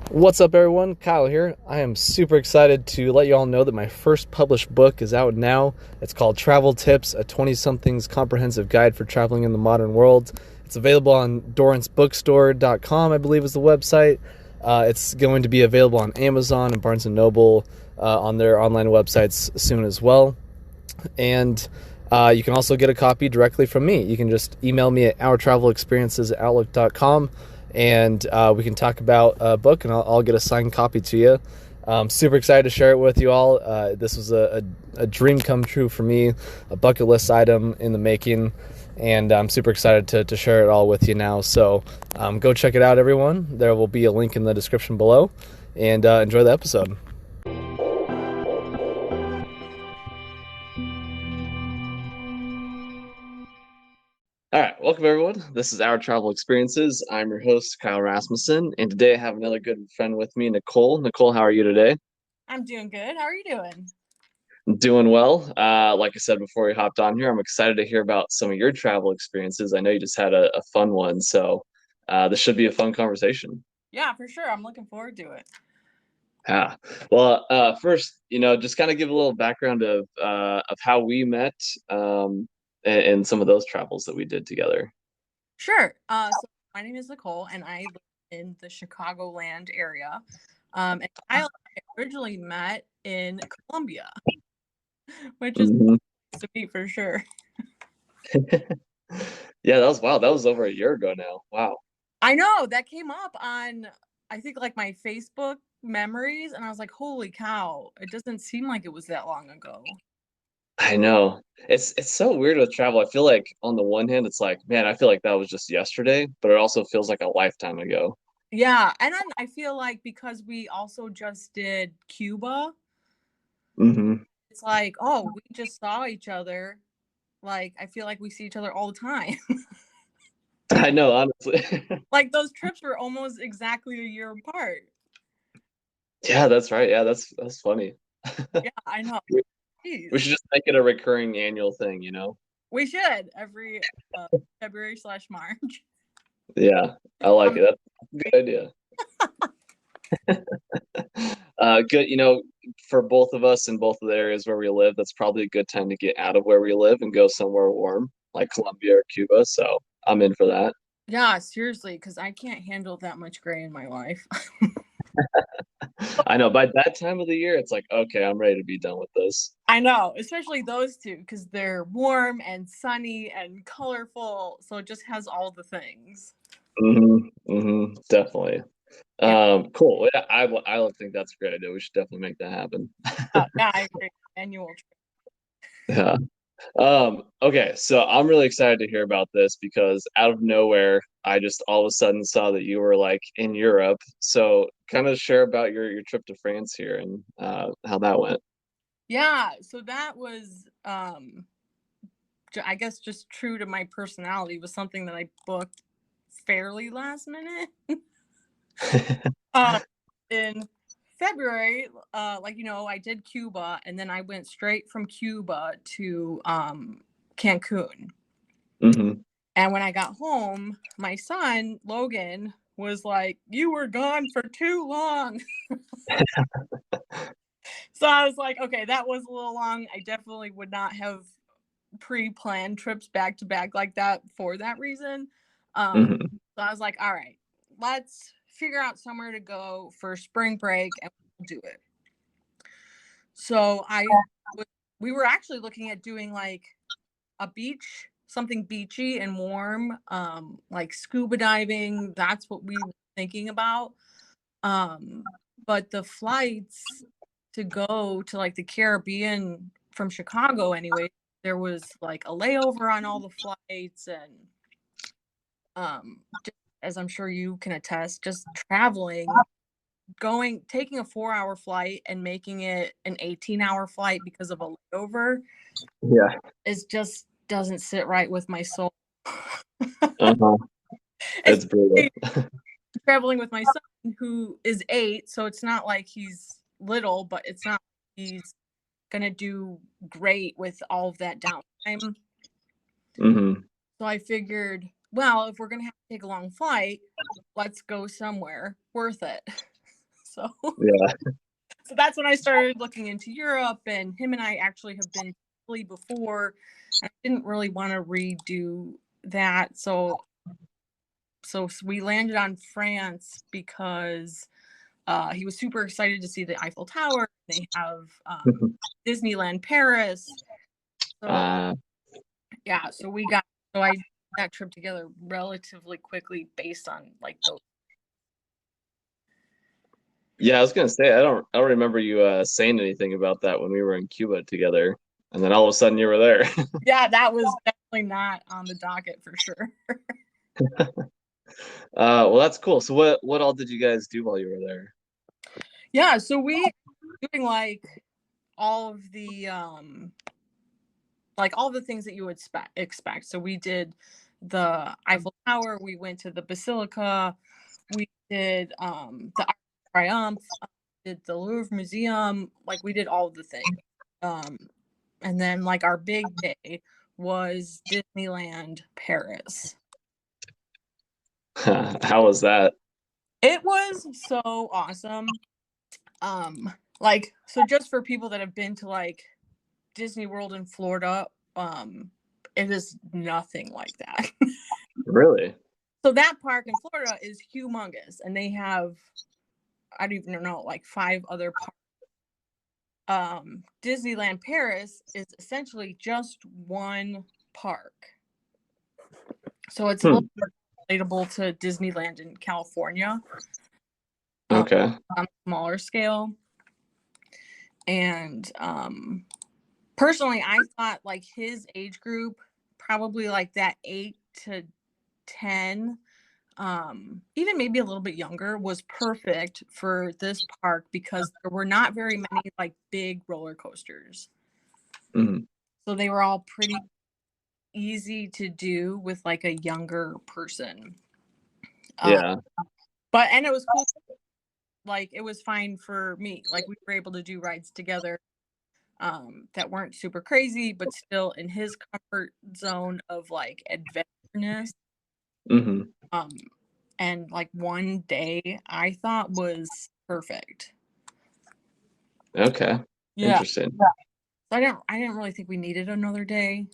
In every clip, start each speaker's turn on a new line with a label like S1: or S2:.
S1: What's up, everyone? Kyle here. I am super excited to let you all know that my first published book is out now. It's called Travel Tips, a 20-something's comprehensive guide for traveling in the modern world. It's available on dorantsbookstore.com, I believe is the website. It's going to be available on Amazon and Barnes & Noble on their online websites soon as well. And you can also get a copy directly from me. You can just email me at ourtravelexperiences@outlook.com, and we can talk about a book, and I'll get a signed copy to you. I'm super excited to share it with you all. This was a dream come true for me, a bucket list item in the making, and I'm super excited to share it all with you now. So go check it out, everyone. There will be a link in the description below, and enjoy the episode. All right, welcome everyone. This is Our Travel Experiences. I'm your host, Kyle Rasmussen, and today I have another good friend with me, Nicole. Nicole, how are you today?
S2: I'm doing good. How are you doing?
S1: Doing well. Like I said before we hopped on here, I'm excited to hear about some of your travel experiences. I know you just had a fun one, so this should be a fun conversation.
S2: Yeah, for sure. I'm looking forward to it.
S1: Yeah. Well, first, just kind of give a little background of how we met, and some of those travels that we did together.
S2: Sure. So my name is Nicole, and I live in the Chicagoland area. And I originally met in Colombia, which is
S1: Mhm.
S2: nice to meet for sure.
S1: Yeah, that was wow. That was over a year ago now. Wow.
S2: I know that came up on, I think, like my Facebook memories, and I was like, holy cow, it doesn't seem like it was that long ago.
S1: I know. It's so weird with travel. I feel like on the one hand, it's like, man, I feel like that was just yesterday, but it also feels like a lifetime ago.
S2: Yeah. And then I feel like because we also just did Cuba,
S1: Hmm.
S2: it's like, oh, we just saw each other. Like, I feel like we see each other all the time.
S1: I know, honestly.
S2: Like, those trips were almost exactly a year apart.
S1: Yeah, that's right. Yeah, that's funny.
S2: Yeah, I know.
S1: We we
S2: Jeez.
S1: should just make it a recurring annual thing, you know?
S2: We should every February/March.
S1: Yeah, I like
S2: Um,
S1: it. That's a good idea. Good, for both of us in both of the areas where we live, that's probably a good time to get out of where we live and go somewhere warm, like Colombia or Cuba. So I'm in for that.
S2: yeah, seriously, because I can't handle that much gray in my life.
S1: I know by that time of the year, it's like, okay, I'm ready to be done with this.
S2: I know, especially those two, because they're warm and sunny and colorful. So it just has all the things.
S1: Definitely.
S2: Yeah,
S1: Cool. Yeah, I think that's a great idea. We should definitely make that happen.
S2: yeah, I agree. Annual trip.
S1: Yeah. Okay, so I'm really excited to hear about this because out of nowhere, I just all of a sudden saw that you were like in Europe. So kind of share about your trip to France here and how that went.
S2: Yeah, so that was I guess just true to my personality was something that I booked fairly last minute. uh, in February, I did Cuba, and then I went straight from Cuba to Cancun.
S1: Hmm.
S2: And when I got home, my son Logan was like, "You were gone for too long." So I was like, "Okay, that was a little long. I definitely would not have pre-planned trips back to back like that for that reason." Um,
S1: Hmm.
S2: so I was like, all right, let's figure out somewhere to go for spring break and we'll do it. So we were actually looking at doing like a beach, something beachy and warm, like scuba diving. That's what we were thinking about. Um, but the flights to go to like the Caribbean from Chicago anyway, there was like a layover on all the flights and just, as I'm sure you can attest, just traveling, taking a 4-hour flight and making it an 18-hour flight because of a layover
S1: Yeah.
S2: is just doesn't sit right with my soul.
S1: Uh-huh. It's brutal.
S2: Especially traveling with my son who is 8, so it's not like he's little, but it's not like he's gonna do great with all of that downtime.
S1: Hmm.
S2: So I figured, well, if we're gonna have to take a long flight, let's go somewhere worth it. So
S1: Yeah.
S2: so that's when I started looking into Europe, and him and I actually have been to Italy before. I didn't really want to redo that. So we landed on France because he was super excited to see the Eiffel Tower. They have Disneyland Paris. So yeah, so I did that trip together relatively quickly based on like those.
S1: Yeah, I was gonna say I don't remember you saying anything about that when we were in Cuba together, and then all of a sudden you were there.
S2: Yeah, that was definitely not on the docket for sure.
S1: Well, that's cool. So what all did you guys do while you were there?
S2: Yeah, so we doing like all the things that you would expect. So we did the Eiffel Tower, we went to the Basilica, we did the Arc de Triomphe, did the Louvre Museum, like we did all of the things. And then like our big day was Disneyland Paris.
S1: How was that?
S2: It was so awesome. Like so just for people that have been to like Disney World in Florida, it is nothing like that.
S1: Really?
S2: So that park in Florida is humongous, and they have, I don't even know, like 5 other parks. Disneyland Paris is essentially just one park, so it's a little more relatable to Disneyland in California,
S1: Okay.
S2: on a smaller scale. And personally, I thought like his age group, probably like that 8 to 10, even maybe a little bit younger, was perfect for this park because there were not very many like big roller coasters.
S1: Mhm.
S2: So they were all pretty easy to do with like a younger person. Um,
S1: Yeah.
S2: and it was cool. Like it was fine for me. Like we were able to do rides together that weren't super crazy, but still in his comfort zone of like adventureness.
S1: Hmm.
S2: Um, and like one day I thought was perfect.
S1: Okay.
S2: Yeah.
S1: Interesting.
S2: So I didn't really think we needed another day.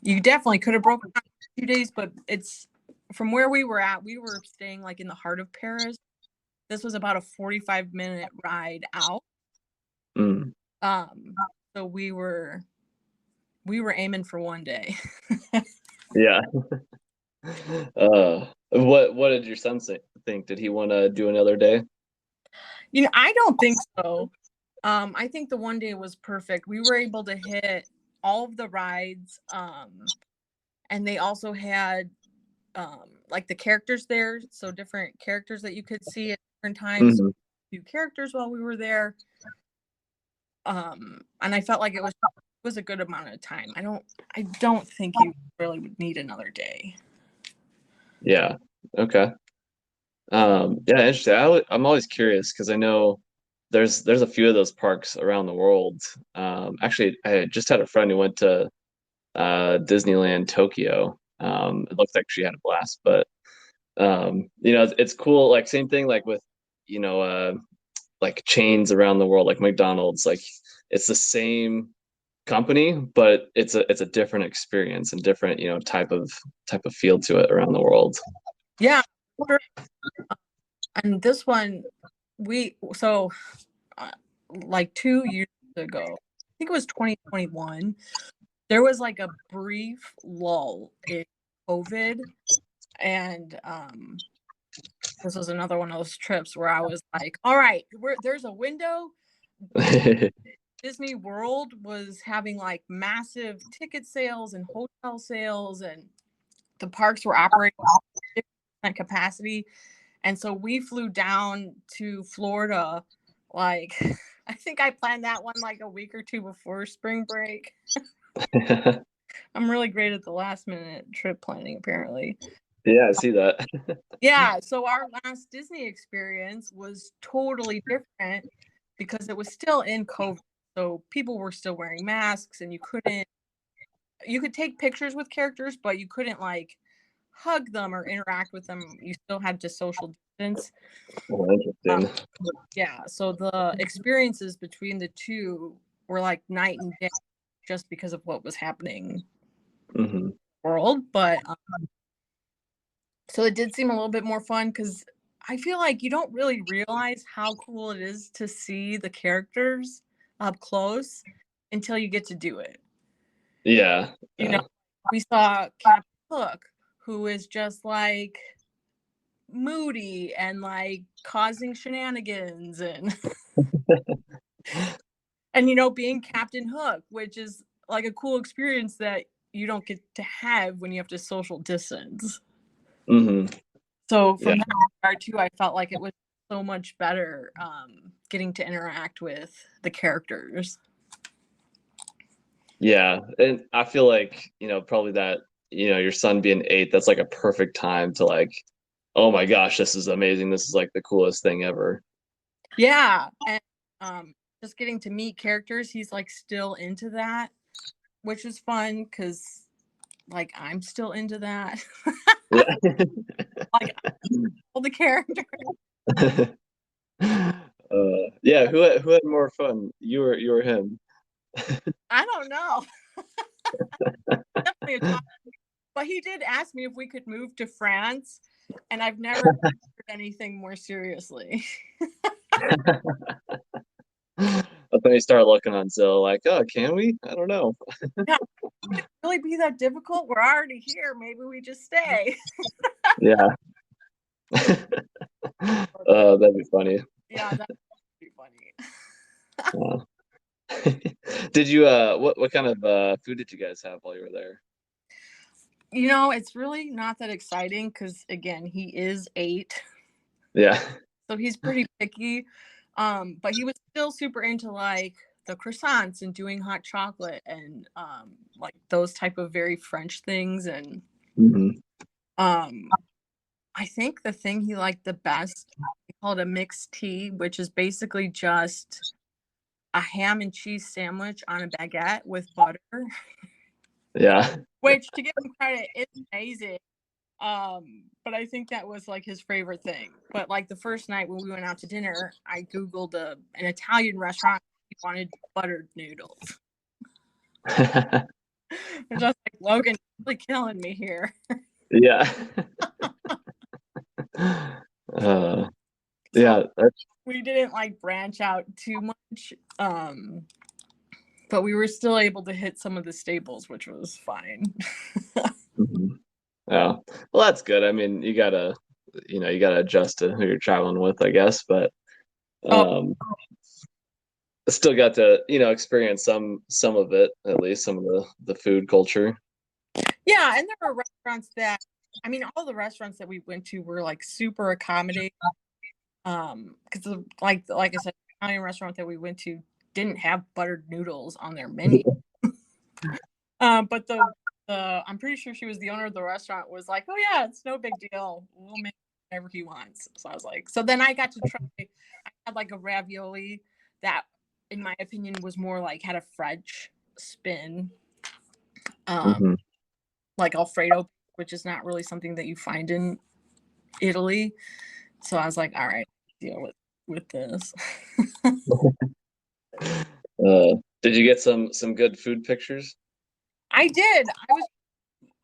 S2: You definitely could have broken up 2 days, but it's from where we were at, we were staying like in the heart of Paris. This was about a 45-minute ride out.
S1: Mm.
S2: Um, so we were aiming for one day.
S1: Yeah. What did your son think? Did he want to do another day?
S2: I don't think so. I think the one day was perfect. We were able to hit all of the rides. And they also had like the characters there, so different characters that you could see at different times.
S1: Hmm.
S2: Few characters while we were there. And I felt like it was a good amount of time. I don't think you really would need another day.
S1: Yeah. Okay. Yeah, interesting. I'm always curious because I know there's a few of those parks around the world. Actually, I just had a friend who went to Disneyland Tokyo. It looks like she had a blast, but it's cool. Like same thing, like with you know, uh, like chains around the world, like McDonald's. Like it's the same company, but it's a different experience and different type of feel to it around the world.
S2: Yeah, sure. And this one, we so uh, like 2 years ago, I think it was 2021. There was like a brief lull in COVID, and this was another one of those trips where I was like, all right, there's a window. Disney World was having like massive ticket sales and hotel sales, and the parks were operating at 50% capacity. And so we flew down to Florida. Like, I think I planned that one like a week or two before spring break. I'm really great at the last minute trip planning, apparently.
S1: Yeah, I see that.
S2: Yeah, so our last Disney experience was totally different because it was still in COVID. So people were still wearing masks, and you could take pictures with characters, but you couldn't like hug them or interact with them. You still had to social distance.
S1: Oh, interesting.
S2: Yeah, so the experiences between the two were like night and day just because of what was happening
S1: Hmm.
S2: in the world. But so it did seem a little bit more fun because I feel like you don't really realize how cool it is to see the characters up close until you get to do it.
S1: Yeah.
S2: You know,
S1: Yeah.
S2: we saw Captain Hook, who is just like moody and like causing shenanigans and and being Captain Hook, which is like a cool experience that you don't get to have when you have to social distance.
S1: Hmm.
S2: So
S1: Yeah.
S2: from that regard too, I felt like it was so much better getting to interact with the characters.
S1: Yeah. And I feel like, probably that, your son being 8, that's like a perfect time to like, oh my gosh, this is amazing. This is like the coolest thing ever.
S2: Yeah, and just getting to meet characters, he's like still into that, which is fun because like I'm still into that.
S1: Yeah.
S2: Like all the characters.
S1: Yeah, who had more fun? You or him?
S2: I don't know. Definitely a talk. But he did ask me if we could move to France, and I've never heard anything more seriously.
S1: But then you start looking on Zillow like, oh, can we? I don't know.
S2: Yeah, would it really be that difficult? We're already here. Maybe we just stay.
S1: Yeah. That'd be funny.
S2: Yeah, that would be funny.
S1: Uh, did you what kind of food did you guys have while you were there?
S2: It's really not that exciting because again, he is 8.
S1: Yeah.
S2: So he's pretty picky. But he was still super into like the croissants and doing hot chocolate and like those type of very French things. And
S1: Hmm.
S2: um I think the thing he liked the best, he called a mixed tea, which is basically just a ham and cheese sandwich on a baguette with butter.
S1: Yeah.
S2: Which, to give him credit, is amazing. But I think that was like his favorite thing. But like the first night when we went out to dinner, I googled an Italian restaurant. He wanted buttered noodles. Which I was like, Logan, you're really killing me here.
S1: Yeah.
S2: So
S1: Yeah. That's,
S2: we didn't like branch out too much. But we were still able to hit some of the staples, which was fine.
S1: mhm. Yeah. Well, that's good. I mean, you gotta adjust to who you're traveling with, I guess, but
S2: Oh,
S1: um still got to, experience some of it, at least some of the food culture.
S2: yeah, and there were restaurants that I mean, all the restaurants that we went to were like super accommodating. Because like I said, the Italian restaurant that we went to didn't have buttered noodles on their menu. But the I'm pretty sure she was the owner of the restaurant was like, oh yeah, it's no big deal. We'll make whatever he wants. So I was like, so then I got to try. I had like a ravioli that, in my opinion, was more like had a French spin, um,
S1: Hmm.
S2: like Alfredo, which is not really something that you find in Italy. So I was like, all right, deal with this.
S1: Did you get some good food pictures?
S2: I did.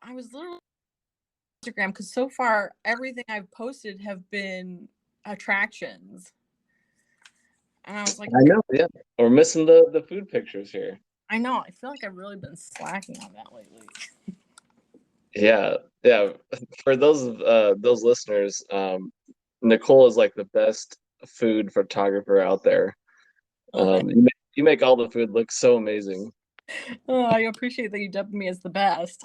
S2: I was literally on Instagram because so far everything I've posted have been attractions, and I was like,
S1: I know, yeah. We're missing the food pictures here.
S2: I know. I feel like I've really been slacking on that lately.
S1: Yeah, yeah. For those listeners, Nicole is like the best food photographer out there.
S2: Oh,
S1: You make all the food look so amazing.
S2: oh, I appreciate that you dubbed me as the best.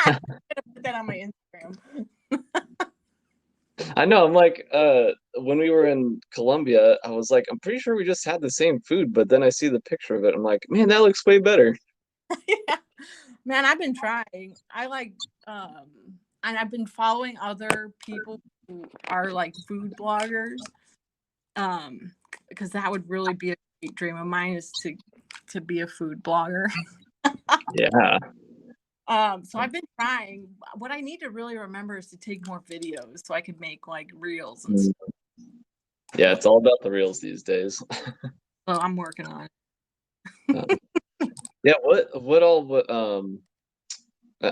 S2: I'm gonna put that on my Instagram.
S1: I know. I'm like, when we were in Colombia, I was like, I'm pretty sure we just had the same food, but then I see the picture of it. I'm like, man, that looks way better.
S2: Yeah. Man, I've been trying. I like and I've been following other people who are like food bloggers. Um, because that would really be a great dream of mine is to be a food blogger.
S1: Yeah.
S2: So I've been trying. What I need to really remember is to take more videos so I could make like reels and
S1: Mm.
S2: stuff.
S1: Yeah, it's all about the reels these days.
S2: So I'm working on it.
S1: Uh, yeah,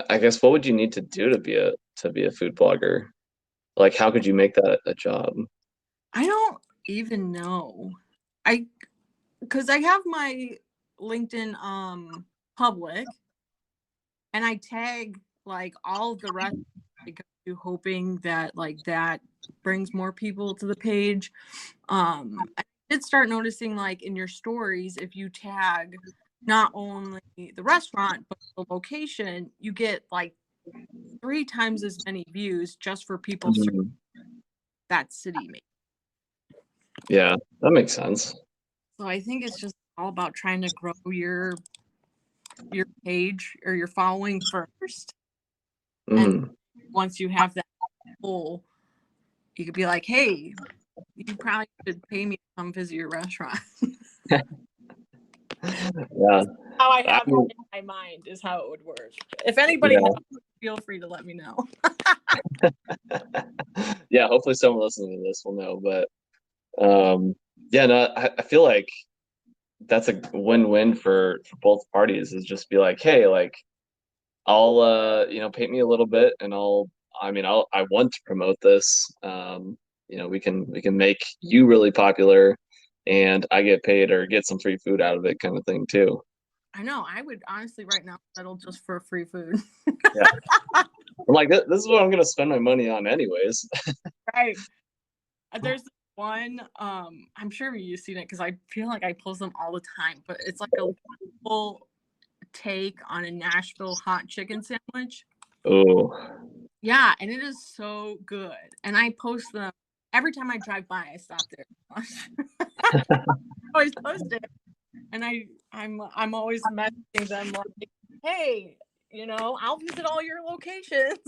S1: I guess what would you need to do to be a food blogger? Like how could you make that a job?
S2: I don't even know. I because I have my LinkedIn public, and I tag like all of the rest because you hoping that like that brings more people to the page. I did start noticing like in your stories, if you tag not only the restaurant but the location, you get like 3 times as many views just for people searching
S1: Mhm.
S2: that city.
S1: Yeah, that makes sense.
S2: So I think it's just all about trying to grow your page or your following first, and
S1: Mhm.
S2: once you have that goal, you could be like, hey, you probably should pay me to come visit your restaurant.
S1: Yeah.
S2: How I
S1: I
S2: have
S1: mean,
S2: it in my mind is how it would work. If anybody
S1: yeah.
S2: knows, feel free to let me know.
S1: Yeah, hopefully someone listening to this will know. But yeah, no, I feel like that's a win-win for both parties is just be like, hey, like I'll paint me a little bit and I want to promote this. We can make you really popular and I get paid or get some free food out of it kind of thing too.
S2: I know. I would honestly right now settle just for free food.
S1: Yeah. I'm like, this is what I'm gonna spend my money on anyways.
S2: Right. There's one, I'm sure you've seen it because I feel like I post them all the time, but it's like a full take on a Nashville hot chicken sandwich.
S1: Oh,
S2: Yeah, and it is so good. And I post them every time I drive by. I stop there. I always post it, and I'm always messaging them like, "Hey, I'll visit all your locations."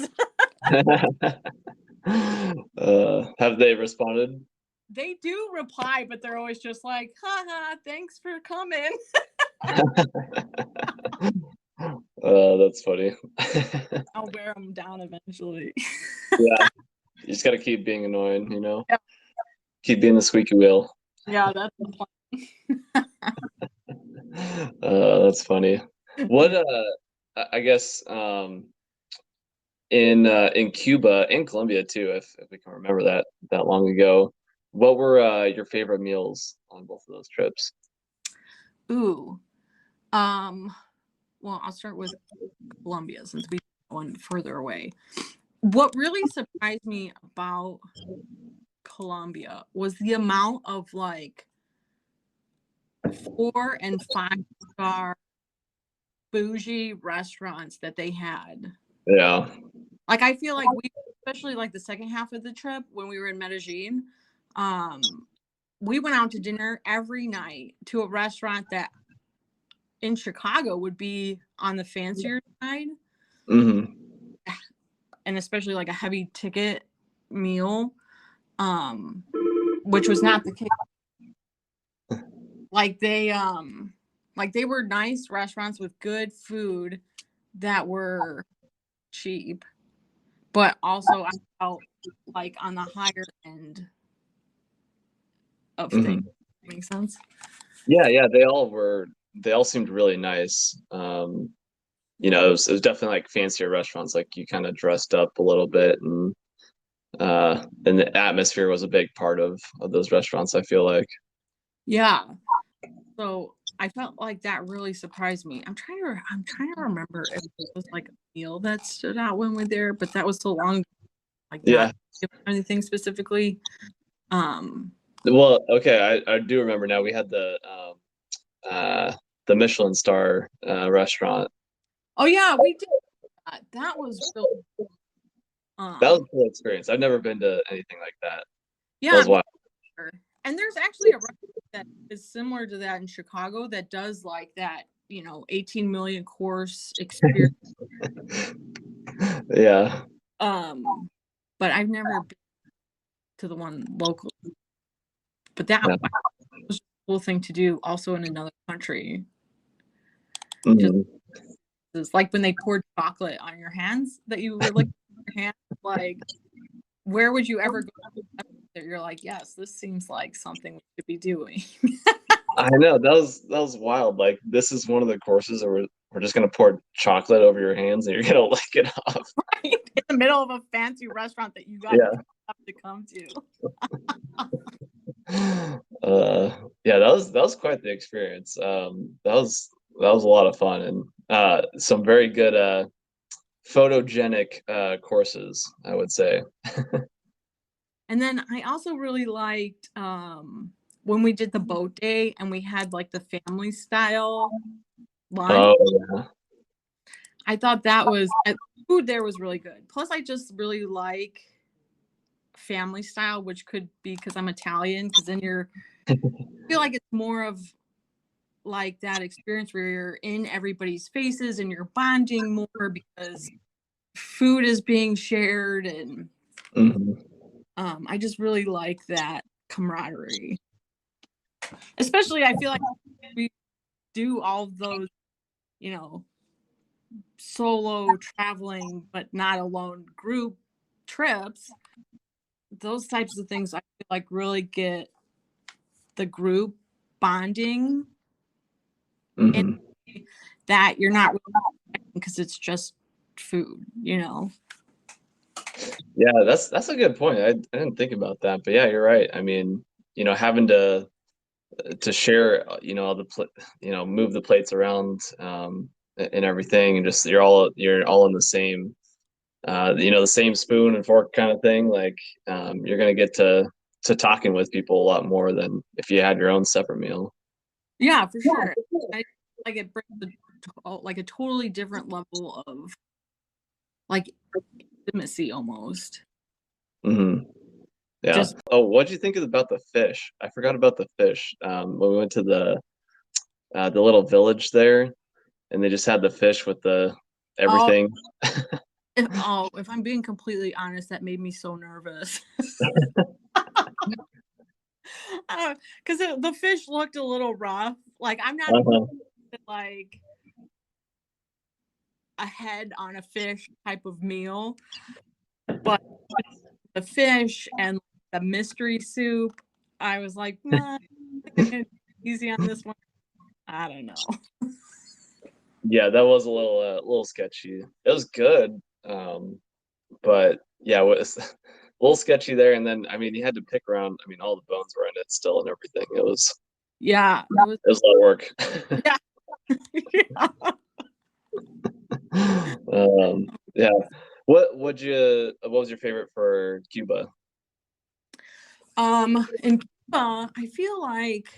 S1: have they responded?
S2: They do reply, but they're always just like, "Haha, thanks for coming."
S1: That's funny.
S2: I'll wear them down eventually.
S1: Yeah, you just gotta keep being annoying,
S2: Yeah,
S1: keep being the squeaky wheel.
S2: yeah, that's the plan.
S1: That's funny. What I guess in Cuba and Colombia too, if we can remember that long ago, what were your favorite meals on both of those trips?
S2: Ooh, um, well, I'll start with Colombia since we went further away. What really surprised me about Colombia was the amount of like 4 and 5 star bougie restaurants that they had.
S1: Yeah.
S2: Like I feel like we, especially like the second half of the trip when we were in Medellin, um, we went out to dinner every night to a restaurant that in Chicago would be on the fancier side,
S1: Hmm.
S2: and especially like a heavy ticket meal, um, which was not the case. Like they were nice restaurants with good food that were cheap, but also I felt like on the higher end of things.
S1: Hmm.
S2: Makes sense?
S1: Yeah, yeah, they all seemed really nice. It was definitely like fancier restaurants, like you kind of dressed up a little bit and the atmosphere was a big part of those restaurants, I feel like.
S2: Yeah. So I felt like that really surprised me. I'm trying to remember if it was like a meal that stood out when we were there, but that was so long, like not
S1: Yeah.
S2: anything specifically. Um,
S1: Well, okay, I do remember now we had uh the Michelin star restaurant.
S2: oh yeah, we did that. That was really
S1: That was
S2: um
S1: a cool experience. I've never been to anything like that. That
S2: yeah,
S1: was
S2: me
S1: wild.
S2: either. And there's actually a restaurant that is similar to that in Chicago that does like that, 18 million course experience.
S1: Yeah.
S2: Um, but I've never been to the one local. But that
S1: Yeah.
S2: was a cool thing to do also in another country. Just
S1: Mhm.
S2: is like when they poured chocolate on your hands that you were licking your hands, like where would you ever go that you're like, yes, this seems like something we should be doing.
S1: I know that was wild. Like this is one of the courses where we're just gonna pour chocolate over your hands and you're gonna lick it off.
S2: Right? In the middle of a fancy restaurant that you got
S1: Yeah.
S2: to come to.
S1: Yeah, that was quite the experience. That was a lot of fun and some very good photogenic courses, I would say.
S2: And then I also really liked when we did the boat day and we had like the family style lunch.
S1: Oh yeah.
S2: I thought that was food there was really good. Plus, I just really like family style, which could be because I'm Italian. Because then I feel like it's more of like that experience where you're in everybody's faces and you're bonding more because food is being shared, and
S1: Mhm.
S2: I just really like that camaraderie. Especially, I feel like we do all of those, solo traveling, but not alone group trips. Those types of things I feel like really get the group bonding in
S1: Mhm.
S2: a way that you're not really because it's just food.
S1: Yeah, that's a good point. I didn't think about that, but yeah, you're right. I mean, having to share, all move the plates around, and everything, and just you're all in the same, the same spoon and fork kind of thing. Like, you're gonna get to talking with people a lot more than if you had your own separate meal.
S2: Yeah, for sure. I like it brings like a totally different level of like intimacy almost.
S1: Hmm. Yeah.
S2: Just
S1: Oh, what'd you think about the fish? I forgot about the fish. When we went to the little village there, and they just had the fish with the
S2: oh,
S1: everything.
S2: if I'm being completely honest, that made me so nervous. Because the fish looked a little rough. Like I'm not
S1: Uh-huh.
S2: like a head on a fish type of meal, but the fish and the mystery soup, I was like, nah, easy on this one. I don't know.
S1: Yeah, that was a little sketchy. It was good, but yeah, it was a little sketchy there. And then, I mean, you had to pick around. I mean, all the bones were in it still and everything.
S2: Yeah, it was.
S1: It was a lot of work.
S2: Yeah, yeah.
S1: Yeah. What was your favorite for Cuba?
S2: In Cuba, I feel like,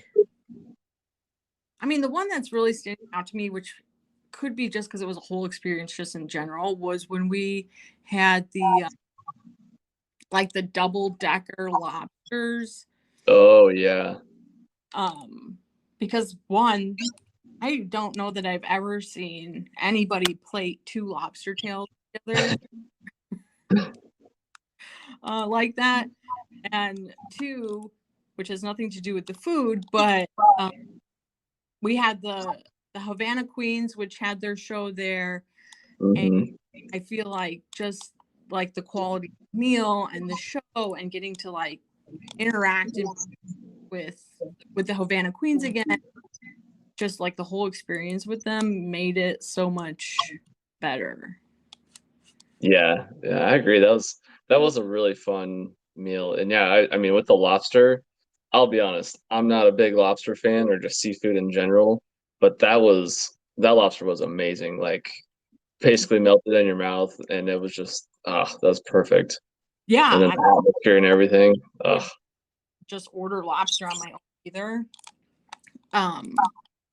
S2: I mean, the one that's really standing out to me, which could be just because it was a whole experience, just in general, was when we had the like the double decker lobsters.
S1: Oh yeah.
S2: Um, because one, I don't know that I've ever seen anybody plate two lobster tails together like that. And two, which has nothing to do with the food, but we had the Havana Queens, which had their show there, and
S1: Hmm.
S2: I feel like just like the quality meal and the show and getting to like interact with with the Havana Queens again, just like the whole experience with them made it so much better.
S1: Yeah, yeah, I agree. That was a really fun meal. And yeah, I mean with the lobster, I'll be honest, I'm not a big lobster fan or just seafood in general, but that lobster was amazing. Like basically melted in your mouth and it was just that was perfect. And
S2: Yeah,
S1: then
S2: I
S1: the atmosphere and everything.
S2: would just order lobster on my own either.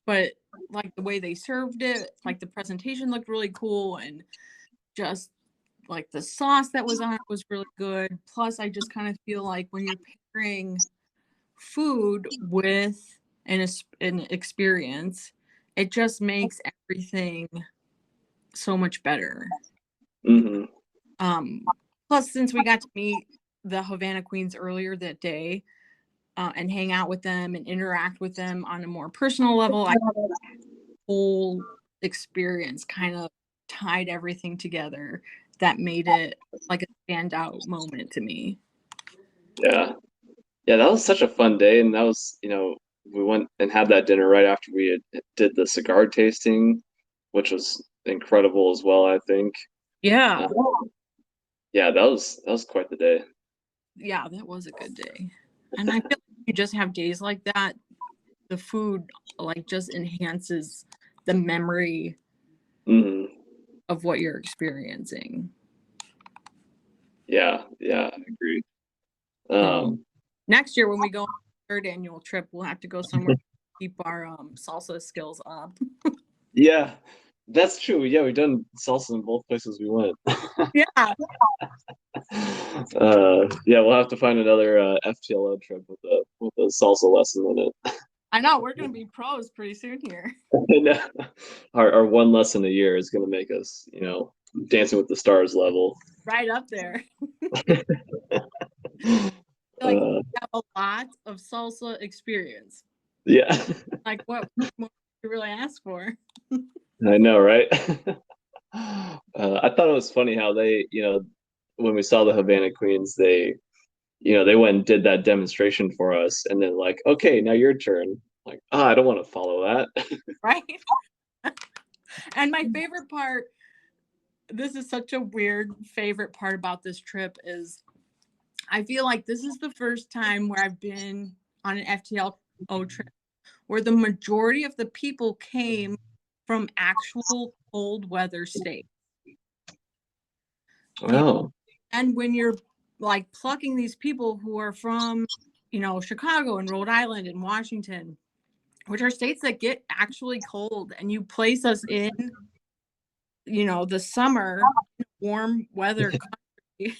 S2: But like the way they served it, like the presentation looked really cool, and just like the sauce that was on it was really good. Plus, I just kind of feel like when you're pairing food with an experience, it just makes everything so much better.
S1: Hmm.
S2: Um, Plus, since we got to meet the Havana Queens earlier that day and hang out with them and interact with them on a more personal level, I whole experience kind of tied everything together that made it like a standout moment to me.
S1: Yeah. Yeah, that was such a fun day, and that was, we went and had that dinner right after we did the cigar tasting, which was incredible as well, I think.
S2: Yeah.
S1: Uh, yeah, that was quite the day.
S2: Yeah, that was a good day. And I feel like you just have days like that, the food like just enhances the memory
S1: Hmm.
S2: of what you're experiencing.
S1: Yeah, I agree.
S2: So
S1: Um,
S2: next year when we go on our third annual trip, we'll have to go somewhere to keep our salsa skills up.
S1: yeah, that's true. Yeah, we've done salsa in both places we went.
S2: Yeah,
S1: Yeah, we'll have to find another FTLO trip with a salsa lesson in it.
S2: I know we're gonna be pros pretty soon here.
S1: And, our one lesson a year is going to make us, Dancing with the Stars level.
S2: Right up there. Like
S1: Uh,
S2: we have a lot of salsa experience.
S1: yeah,
S2: Like what more do you really ask for?
S1: I know, right? I thought it was funny how they, when we saw the Havana Queens, they went and did that demonstration for us, and then like, okay, now your turn. Like, I don't want to follow that.
S2: Right? And my favorite part, this is such a weird favorite part about this trip is I feel like this is the first time where I've been on an FTLO trip where the majority of the people came from actual cold weather states. You know,
S1: Oh,
S2: and when you're like plucking these people who are from, Chicago and Rhode Island and Washington, which are states that get actually cold, and you place us in, the summer warm weather country.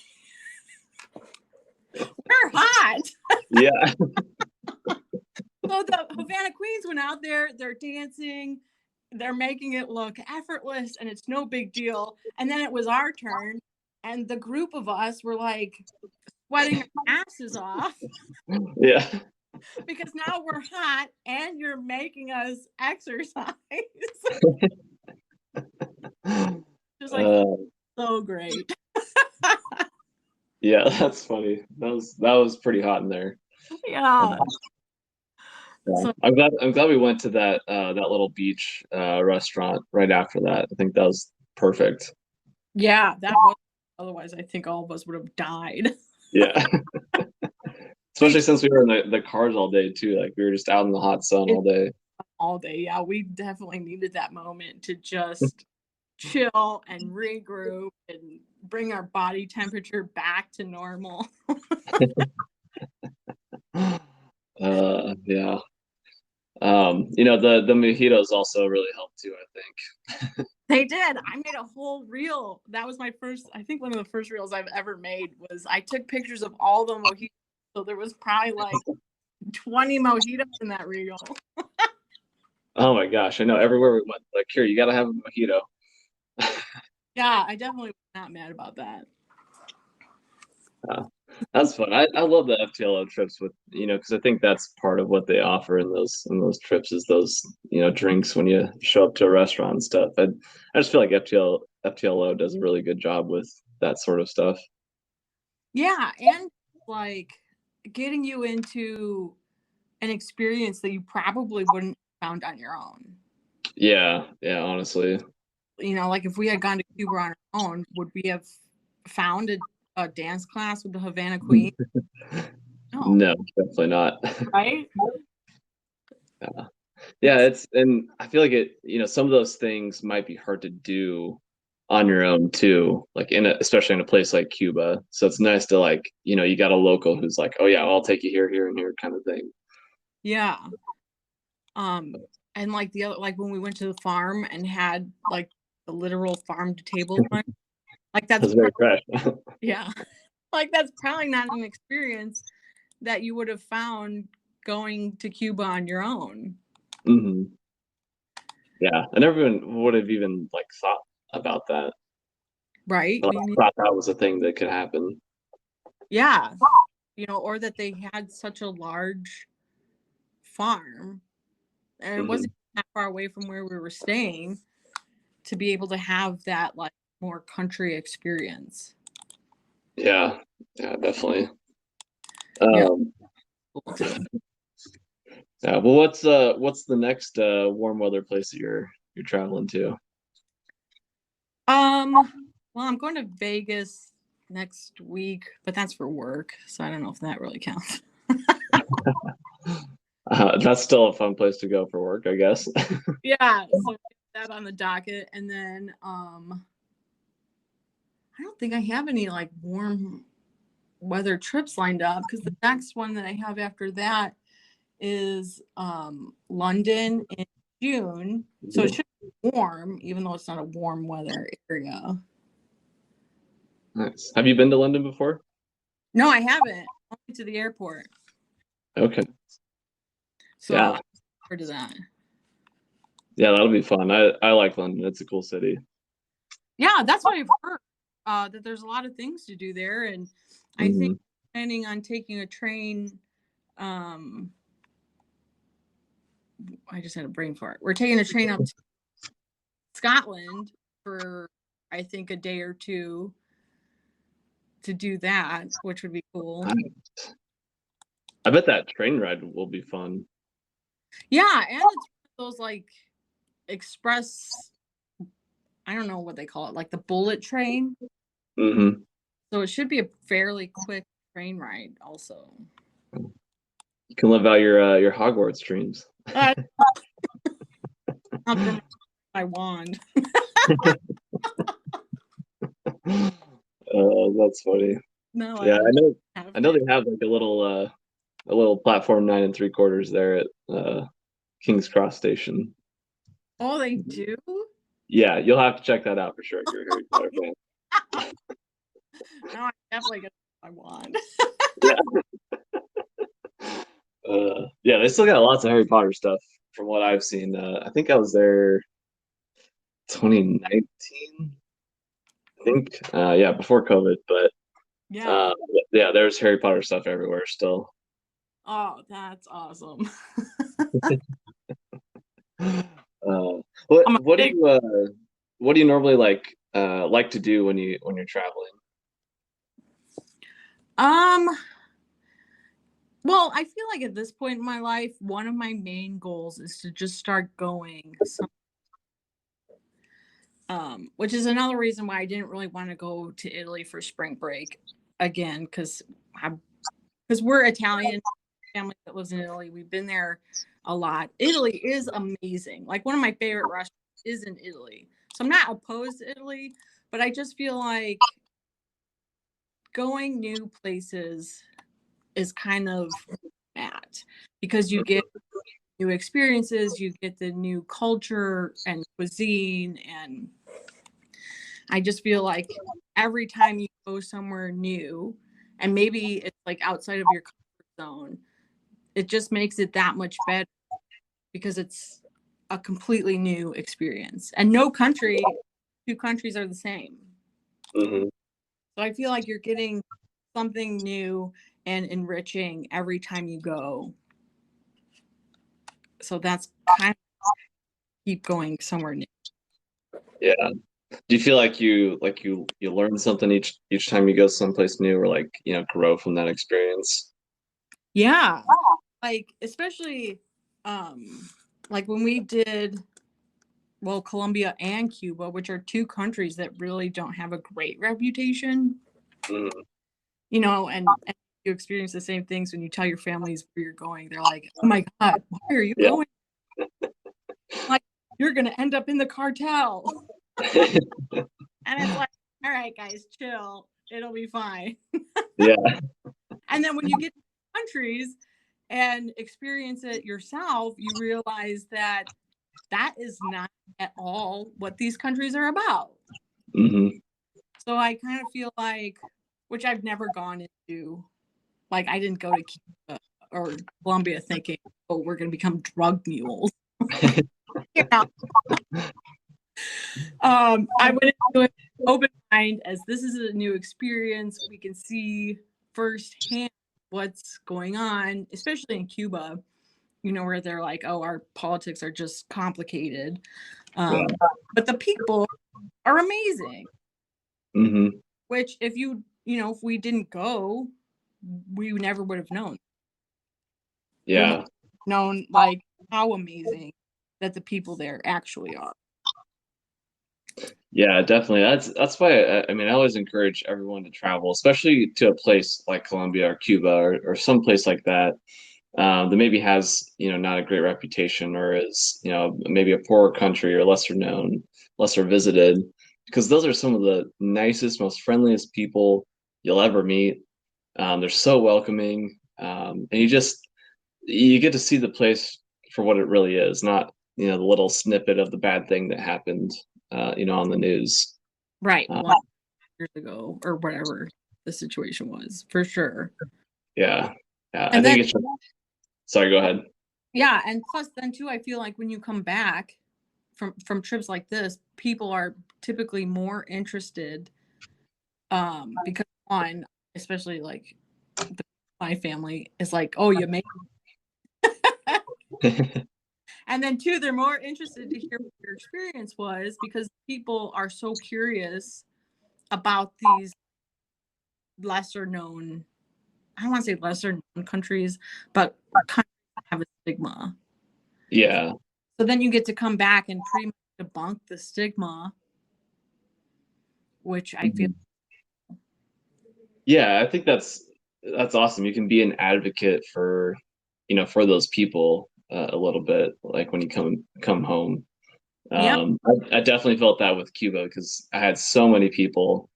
S2: We're hot.
S1: yeah,
S2: So the Havana Queens went out there, they're dancing, they're making it look effortless, and it's no big deal. And then it was our turn, and the group of us were like sweating our asses off
S1: yeah.
S2: because now we're hot and you're making us exercise. Just like
S1: Uh,
S2: so great.
S1: yeah, that's funny. That was pretty hot in there. Uh,
S2: Yeah.
S1: yeah.
S2: So
S1: I'm glad we went to that little beach restaurant right after that. I think that was perfect.
S2: yeah, that was otherwise I think all of us would have died.
S1: Yeah.
S2: We
S1: Especially since we were in the cars all day too. Like we were just out in the hot sun
S2: did
S1: all day.
S2: all day. Yeah, we definitely needed that moment to just chill and regroup and bring our body temperature back to normal.
S1: Yeah. The mojitos also really helped too, I think.
S2: They did. I made a whole reel. That was my first, I think one of the first reels I've ever made was I took pictures of all the mojitos. So there was probably like 20 mojitos in that reel.
S1: Oh my gosh, I know everywhere we went, like here, you gotta have a mojito.
S2: Yeah, I definitely was not mad about that.
S1: Uh, that's fun. I love the FTLO trips with, because I think that's part of what they offer in those trips is those, drinks when you show up to a restaurant and stuff. I just feel like FTLO does a really good job with that sort of stuff.
S2: Yeah, and like getting you into an experience that you probably wouldn't have found on your own.
S1: Yeah, honestly.
S2: Like if we had gone to Cuba on our own, would we have found a dance class with the Havana Queen? No,
S1: No, definitely not.
S2: right?
S1: Yeah. Yeah,
S2: It's
S1: and I feel like some of those things might be hard to do on your own too, like especially in a place like Cuba. So it's nice to like, you got a local who's like, oh yeah, I'll take you here, here, and here kind of thing.
S2: yeah. Um, and like the other, like when we went to the farm and had like the literal farm to table lunch, like
S1: That's very fresh.
S2: yeah, like that's probably not an experience that you would have found going to Cuba on your own,
S1: Hmm. Yeah, and everyone would have even like thought about that.
S2: right?
S1: Like, thought that was a thing that could happen.
S2: Yeah, or that they had such a large farm and it wasn't
S1: Hmm.
S2: that far away from where we were staying to be able to have that like more country experience.
S1: Yeah, yeah, definitely.
S2: Yeah.
S1: Um,
S2: cool too.
S1: Yeah. Well, what's the next warm weather place that you're traveling to?
S2: Well, I'm going to Vegas next week, but that's for work, so I don't know if that really counts.
S1: That's still a fun place to go for work, I guess.
S2: Yeah, so that on the docket, and then I don't think I have any like warm weather trips lined up because the next one that I have after that is London in June. So it should be warm, even though it's not a warm weather area.
S1: Nice. Have you been to London before?
S2: No, I haven't. Only to the airport.
S1: Okay.
S2: So
S1: Yeah.
S2: I'm forward to that.
S1: Yeah, that'll be fun. I like London. It's a cool city.
S2: Yeah, that's what I've heard. That there's a lot of things to do there, and I think planning on taking a train. I just had a brain fart. We're taking a train up to Scotland for I think a day or two to do that, which would be cool.
S1: I bet that train ride will be fun.
S2: Yeah, and it's those like express. I don't know what they call it, like the bullet train.
S1: Mm-hmm.
S2: So it should be a fairly quick train ride, also.
S1: You can live out your Hogwarts dreams.
S2: I'll bring my wand.
S1: That's funny.
S2: No,
S1: Yeah, I know they have like a little platform 9 3/4 there at King's Cross Station.
S2: Oh, they do?
S1: Yeah, you'll have to check that out for sure if you're a Harry Potter fan.
S2: No, I'm definitely gonna my wand.
S1: Yeah, they still got lots of Harry Potter stuff from what I've seen. I think I was there 2019. I think, yeah, before COVID, but
S2: Yeah.
S1: yeah, there's Harry Potter stuff everywhere still.
S2: Oh, that's awesome.
S1: What
S2: I'm a
S1: what do
S2: big
S1: you what do you normally like to do when you're traveling?
S2: um well, I feel like at this point in my life, one of my main goals is to just start going which is another reason why I didn't really want to go to Italy for spring break again, because we're Italian family that lives in Italy. We've been there a lot. Italy is amazing. Like one of my favorite restaurants is in Italy. So I'm not opposed to Italy, but I just feel like going new places is kind of that because you get new experiences, you get the new culture and cuisine, and I just feel like every time you go somewhere new, and maybe it's like outside of your comfort zone, it just makes it that much better because it's a completely new experience. And two countries are the same.
S1: Mm-hmm.
S2: So I feel like you're getting something new and enriching every time you go. So that's kind of keep going somewhere new.
S1: Yeah. Do you feel like you learn something each time you go someplace new or grow from that experience?
S2: Yeah. Like especially like when we did Colombia and Cuba, which are two countries that really don't have a great reputation,
S1: Mm-hmm.
S2: and you experience the same things when you tell your families where you're going. They're like, "Oh my God, why are you
S1: Yeah.
S2: going? Like, you're gonna end up in the cartel." And it's like, all right, guys, chill. It'll be fine.
S1: Yeah.
S2: And then when you get to countries and experience it yourself, you realize that is not at all what these countries are about.
S1: Mm-hmm.
S2: So I kind of feel like, which I've never gone into, like I didn't go to Cuba or Colombia thinking, oh, we're going to become drug mules. I went into it open mind as this is a new experience. We can see firsthand what's going on, especially in Cuba, where they're like, oh, our politics are just complicated.
S1: Yeah.
S2: But the people are amazing.
S1: Mm-hmm.
S2: Which if we didn't go, we never would have known. You'll
S1: Yeah.
S2: never know like how amazing that the people there actually are.
S1: Yeah, definitely. That's why I mean I always encourage everyone to travel, especially to a place like Colombia or Cuba or some place like that, that maybe has, not a great reputation, or is, maybe a poorer country or lesser known, lesser visited, because those are some of the nicest, most friendliest people you'll ever meet. They're so welcoming, and you get to see the place for what it really is, not, the little snippet of the bad thing that happened, on the news.
S2: Right.
S1: Uh,
S2: 1 years ago or whatever the situation was, for sure.
S1: yeah, yeah. I
S2: And then
S1: think it's just, sorry, go ahead.
S2: yeah, and plus then too, I feel like when you come back from trips like this, people are typically more interested, because one, especially like my family is like, oh, you make, and then two, they're more interested to hear what your experience was because people are so curious about these lesser known, I don't want to say lesser known countries, but countries that have a stigma.
S1: Yeah.
S2: So then you get to come back and pretty much debunk the stigma, which I feel.
S1: Mhm. Yeah, I think that's awesome. You can be an advocate for, for those people, a little bit, like when you come home.
S2: Yep.
S1: I definitely felt that with Cuba because I had so many people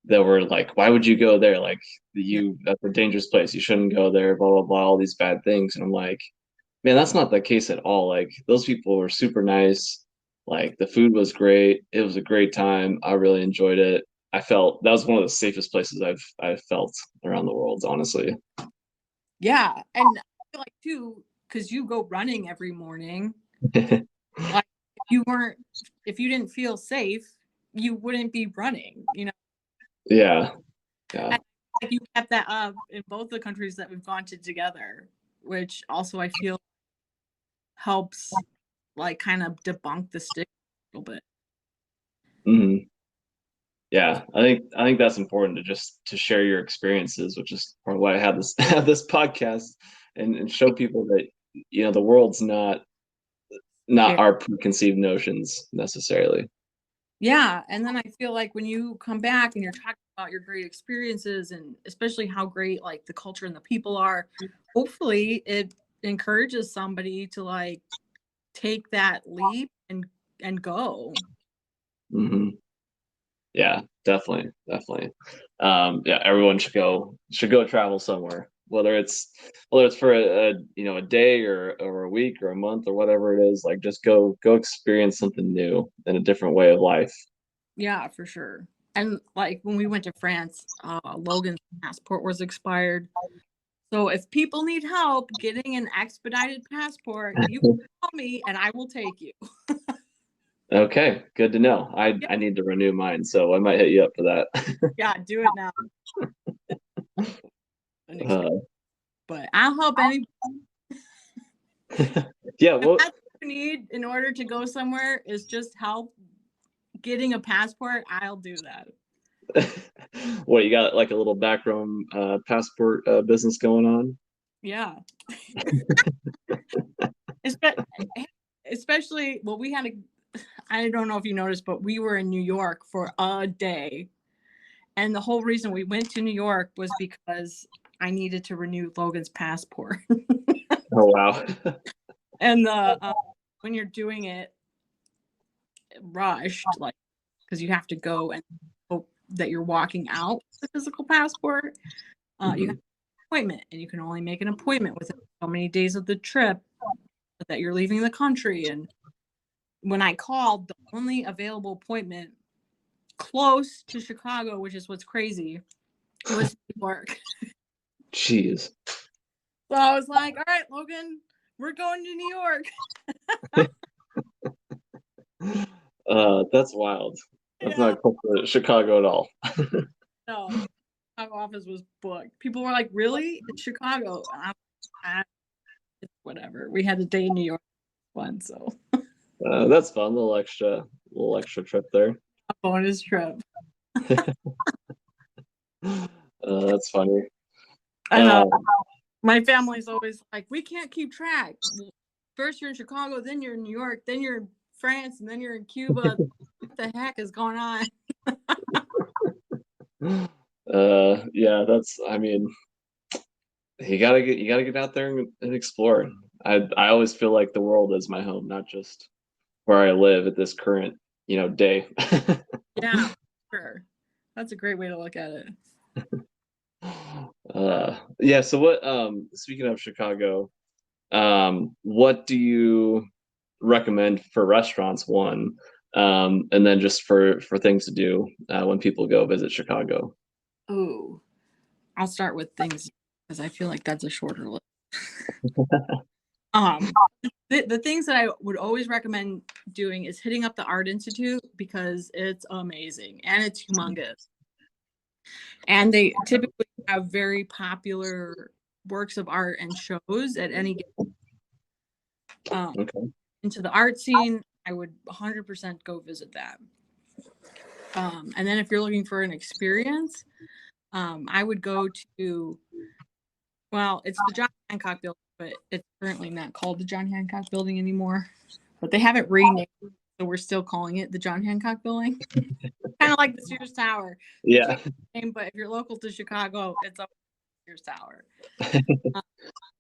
S1: that were like, "Why would you go there? Like,
S2: Yeah.
S1: that's a dangerous place. You shouldn't go there." Blah blah blah. All these bad things, and I'm like, man, that's not the case at all. Like, those people were super nice. Like, the food was great. It was a great time. I really enjoyed it. I felt that was one of the safest places I've felt around the world, honestly.
S2: Yeah. And I feel like too, because you go running every morning, like if you didn't feel safe, you wouldn't be running,
S1: Yeah, yeah.
S2: And like you kept that up in both the countries that we've gone to together, which also I feel helps like kind of debunk the stigma a little bit.
S1: Hmm. Yeah, I think that's important to just to share your experiences, which is part of why I have this have this podcast, and show people that, the world's not
S2: Yeah.
S1: our preconceived notions necessarily.
S2: Yeah. And then I feel like when you come back and you're talking about your great experiences and especially how great like the culture and the people are, hopefully it encourages somebody to like take that leap and go.
S1: Hmm. Yeah, definitely, definitely. Yeah, everyone should go travel somewhere, whether it's for a day or a week or a month or whatever it is. Like, just go experience something new and a different way of life.
S2: Yeah, for sure. And like when we went to France, Logan's passport was expired. So if people need help getting an expedited passport, you call me and I will take you.
S1: Okay, good to know. I
S2: Yeah,
S1: I need to renew mine, so I might hit you up for that.
S2: yeah, do it now. An experience.
S1: Uh,
S2: But I'll help any
S1: yeah,
S2: if
S1: well,
S2: that's what you need in order to go somewhere is just help getting a passport, I'll do that.
S1: what, you got like a little backroom passport business going on?
S2: Yeah. Espe- Especially, well, I don't know if you noticed, but we were in New York for a day. And the whole reason we went to New York was because I needed to renew Logan's passport.
S1: Oh wow.
S2: And when you're doing it rushed, like because you have to go and hope that you're walking out the physical passport, you have
S1: Mhm.
S2: an appointment, and you can only make an appointment within so many days of the trip that you're leaving the country. And when I called, the only available appointment close to Chicago, which is what's crazy, was New York.
S1: Jeez.
S2: So I was like, all right, Logan, we're going to New York.
S1: That's wild. That's
S2: Yeah,
S1: not close to Chicago at all.
S2: no, Chicago office was booked. People were like, really? It's Chicago. It's whatever. We had a day in New York one, so
S1: That's fun. Little extra trip there.
S2: a bonus trip.
S1: That's funny.
S2: And
S1: Uh,
S2: My family's always like, we can't keep track. Well, first you're in Chicago, then you're in New York, then you're in France, and then you're in Cuba. What the heck is going on?
S1: Yeah, I mean, you gotta get out there and explore. I always feel like the world is my home, not just where I live at this current, day.
S2: Yeah, sure. That's a great way to look at it.
S1: Yeah, so what speaking of Chicago, what do you recommend for restaurants, one, and then just for things to do when people go visit Chicago?
S2: Oh, I'll start with things because I feel like that's a shorter list. Um, the things that I would always recommend doing is hitting up the Art Institute because it's amazing and it's humongous. And they typically have very popular works of art and shows at any given.
S1: Okay.
S2: Into the art scene, I would 100% go visit that. And then if you're looking for an experience, I would go to, well, it's the John Hancock Building, but it's currently not called the John Hancock Building anymore. But they haven't renamed it, so we're still calling it the John Hancock Building. Kind of like the Sears Tower.
S1: Yeah.
S2: Name, but if you're local to Chicago, it's up Sears Tower.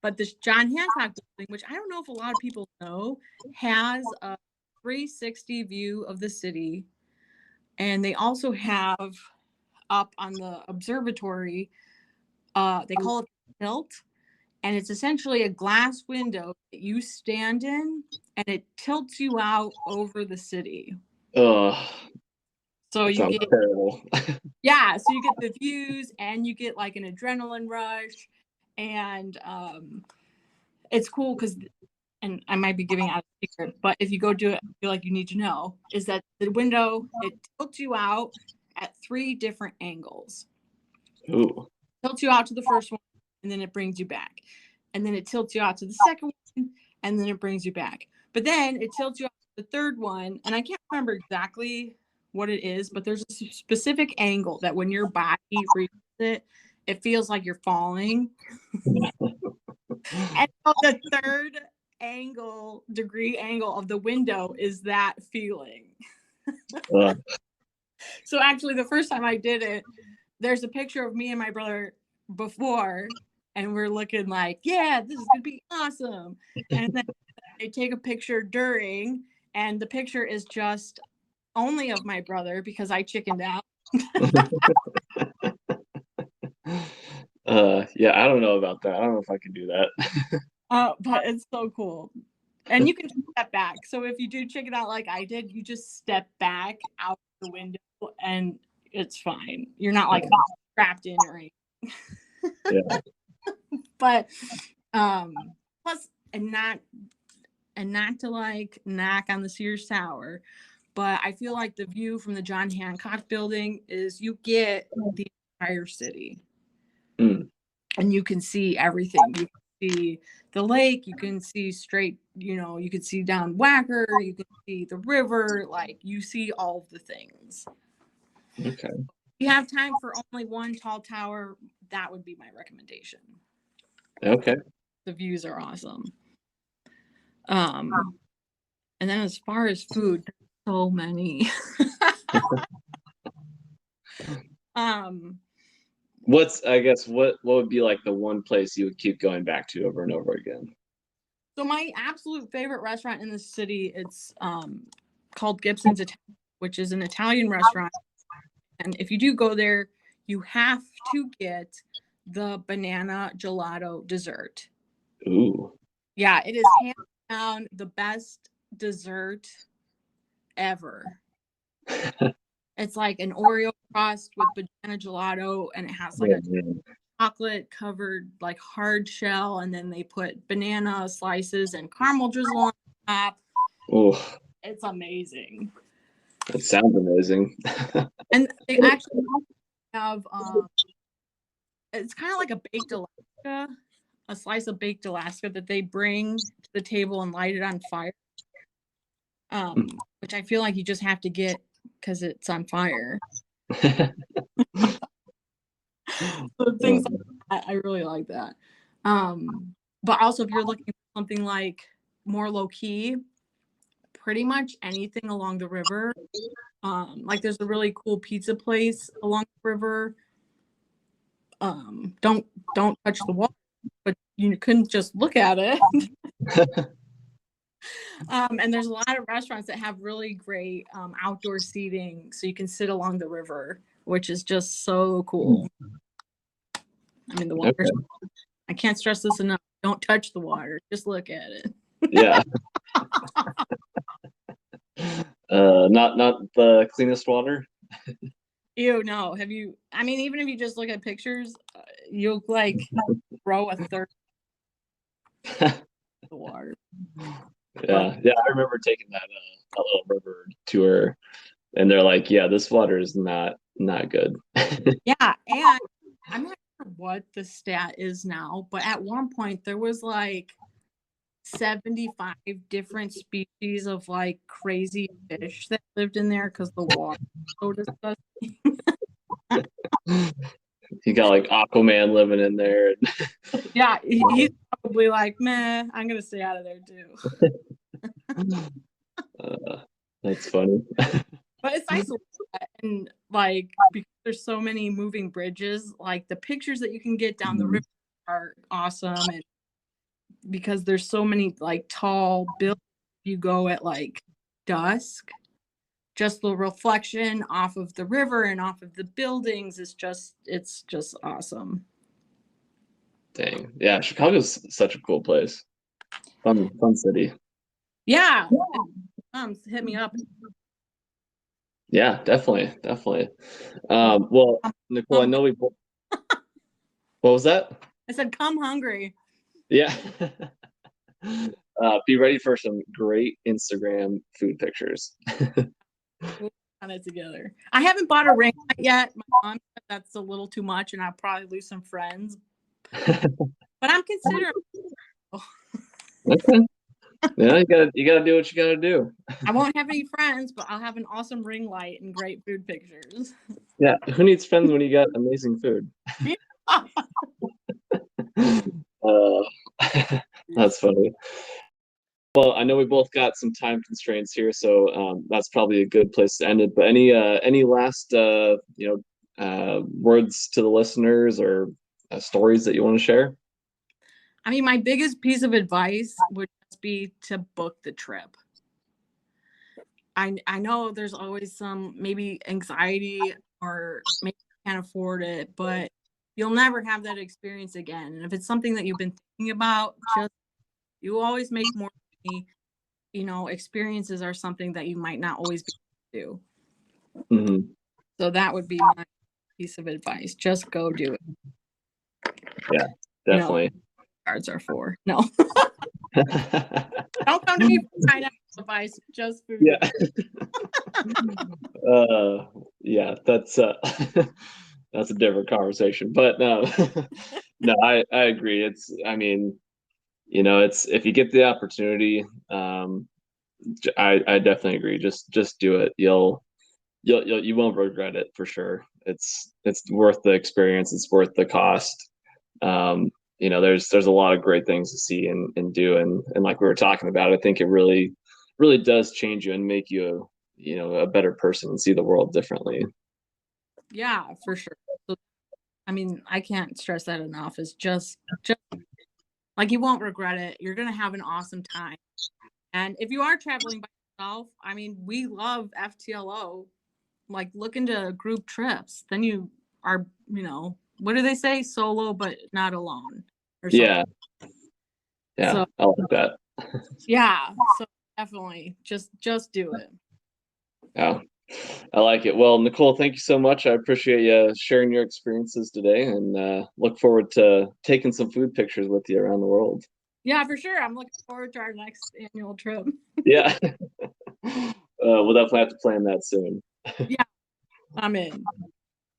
S2: But this John Hancock Building, which I don't know if a lot of people know, has a 360 view of the city. And they also have up on the observatory, they call it the tilt. And it's essentially a glass window that you stand in and it tilts you out over the city.
S1: Oh,
S2: so you
S1: sounds
S2: get
S1: terrible.
S2: Yeah, so you get the views and you get like an adrenaline rush. And it's cool because, and I might be giving out a secret, but if you go do it, I feel like you need to know, is that the window, it tilts you out at 3 different angles.
S1: Ooh.
S2: Tilts you out to the first one, and then it brings you back. And then it tilts you out to the second one, and then it brings you back. But then it tilts you out to the third one, and I can't remember exactly what it is, but there's a specific angle that when your body reaches it, it feels like you're falling. And so the third degree angle of the window is that feeling. So actually, the first time I did it, there's a picture of me and my brother before, and we're looking like, yeah, this is gonna be awesome. And then they take a picture during, and the picture is just only of my brother because I chickened out.
S1: Yeah, I don't know about that. I don't know if I can do that.
S2: But it's so cool. And you can step back. So if you do chicken out like I did, you just step back out the window and it's fine. You're not like trapped in or anything.
S1: Yeah.
S2: But plus and not to like knock on the Sears Tower, but I feel like the view from the John Hancock Building is you get the entire city.
S1: Mm.
S2: And you can see everything. You can see the lake, you can see straight, you can see down Wacker, you can see the river, like you see all of the things.
S1: Okay.
S2: If you have time for only one tall tower, that would be my recommendation.
S1: Okay.
S2: The views are awesome. And then as far as food, so many.
S1: What would be like the one place you would keep going back to over and over again?
S2: So my absolute favorite restaurant in the city, it's called Gibson's Italian, which is an Italian restaurant. And if you do go there, you have to get the banana gelato dessert.
S1: Ooh.
S2: Yeah, it is hands down the best dessert ever. It's like an Oreo crust with banana gelato, and it has like a chocolate covered like hard shell, and then they put banana slices and caramel drizzle on top.
S1: Ooh.
S2: It's amazing.
S1: That sounds amazing.
S2: And they actually have it's kind of like a baked Alaska, a slice of baked Alaska that they bring to the table and light it on fire. Which I feel like you just have to get because it's on fire. So things like that, I really like that. But also if you're looking for something like more low key, pretty much anything along the river. Like there's a really cool pizza place along the river. Don't touch the water, but you couldn't just look at it. And there's a lot of restaurants that have really great outdoor seating, so you can sit along the river, which is just so cool. I mean, the water. Okay. I can't stress this enough. Don't touch the water. Just look at it.
S1: Yeah. Not the cleanest water.
S2: Ew, no. Have you? I mean, even if you just look at pictures, you'll like throw a third of the water.
S1: Yeah, I remember taking that little river tour, and they're like, "Yeah, this water is not good."
S2: Yeah, and I'm not sure what the stat is now, but at one point there was like 75 different species of like crazy fish that lived in there because the water was so disgusting.
S1: You got like Aquaman living in there.
S2: Yeah, he's probably like, meh, I'm gonna stay out of there too.
S1: That's funny.
S2: But it's nice, and like because there's so many moving bridges, like the pictures that you can get down the river are awesome, and because there's so many like tall buildings, you go at like dusk, just the reflection off of the river and off of the buildings is just, it's just awesome.
S1: Dang. Yeah, Chicago's such a cool place. Fun city.
S2: Yeah. Hit me up.
S1: Yeah, definitely. Well, Nicole, I know we both. What was that?
S2: I said, come hungry.
S1: Yeah. Be ready for some great Instagram food pictures.
S2: We'll put it together. I haven't bought a ring yet. My mom said that's a little too much, and I'll probably lose some friends. But I'm considering.
S1: Okay. Yeah, you gotta do what you gotta do.
S2: I won't have any friends, but I'll have an awesome ring light and great food pictures.
S1: Yeah, who needs friends when you got amazing food? That's funny. Well, I know we both got some time constraints here, so that's probably a good place to end it. But any last words to the listeners or stories that you want to share?
S2: I mean, my biggest piece of advice would just be to book the trip. I know there's always some maybe anxiety or maybe you can't afford it, but you'll never have that experience again. And if it's something that you've been thinking about, just you always make more money. You know, experiences are something that you might not always be able to do. Mm-hmm. So that would be my piece of advice. Just go do it.
S1: Yeah, definitely.
S2: You know, cards are for. No. Don't come to me for pineapple advice, just food.
S1: Yeah. Yeah, that's that's a different conversation. But no, I agree. I mean, you know, it's if you get the opportunity, I definitely agree. Just do it. You won't regret it for sure. It's worth the experience. It's worth the cost. You know, there's a lot of great things to see and do, and like we were talking about, I think it really does change you and make you a better person and see the world differently.
S2: Yeah, for sure. So, I mean, I can't stress that enough. It's just like you won't regret it. You're gonna have an awesome time. And if you are traveling by yourself, I mean, we love FTLO. Like look into group trips. Then you are, what do they say? Solo but not alone. Or
S1: yeah. Yeah. So, I like that.
S2: Yeah. So definitely just do it.
S1: Yeah. I like it. Well, Nicole, thank you so much. I appreciate you sharing your experiences today, and look forward to taking some food pictures with you around the world.
S2: Yeah, for sure. I'm looking forward to our next annual trip.
S1: Yeah. We'll definitely have to plan that soon.
S2: Yeah, I'm in.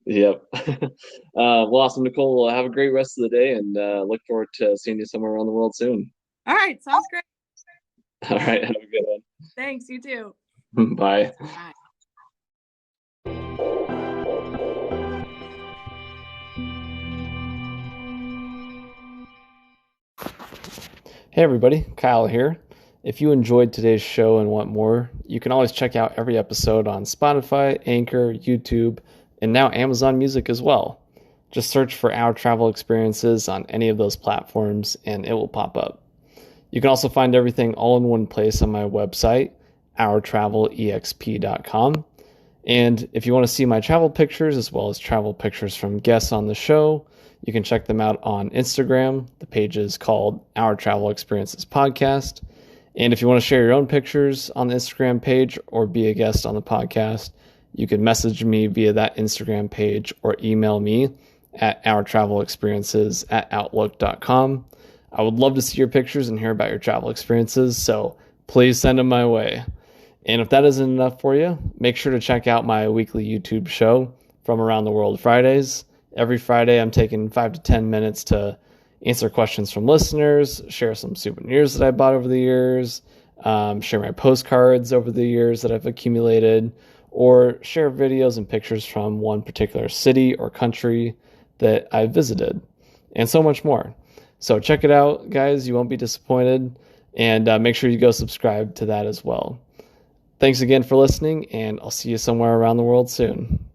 S1: Yep. Well, awesome, Nicole. Well, have a great rest of the day, and look forward to seeing you somewhere around the world soon.
S2: All right. Sounds great.
S1: All right. Have a good one.
S2: Thanks. You too.
S1: Bye.
S2: Bye.
S1: Hey everybody, Kyle here. If you enjoyed today's show and want more, you can always check out every episode on Spotify, Anchor, YouTube, and now Amazon Music as well. Just search for Our Travel Experiences on any of those platforms and it will pop up. You can also find everything all in one place on my website, ourtravelexp.com. And if you want to see my travel pictures as well as travel pictures from guests on the show, you can check them out on Instagram. The page is called Our Travel Experiences Podcast. And if you want to share your own pictures on the Instagram page or be a guest on the podcast, you can message me via that Instagram page or email me at ourtravelexperiences@outlook.com. I would love to see your pictures and hear about your travel experiences, so please send them my way. And if that isn't enough for you, make sure to check out my weekly YouTube show, From Around the World Fridays. Every Friday, I'm taking 5 to 10 minutes to answer questions from listeners, share some souvenirs that I bought over the years, share my postcards over the years that I've accumulated, or share videos and pictures from one particular city or country that I visited, and so much more. So check it out, guys. You won't be disappointed, and make sure you go subscribe to that as well. Thanks again for listening, and I'll see you somewhere around the world soon.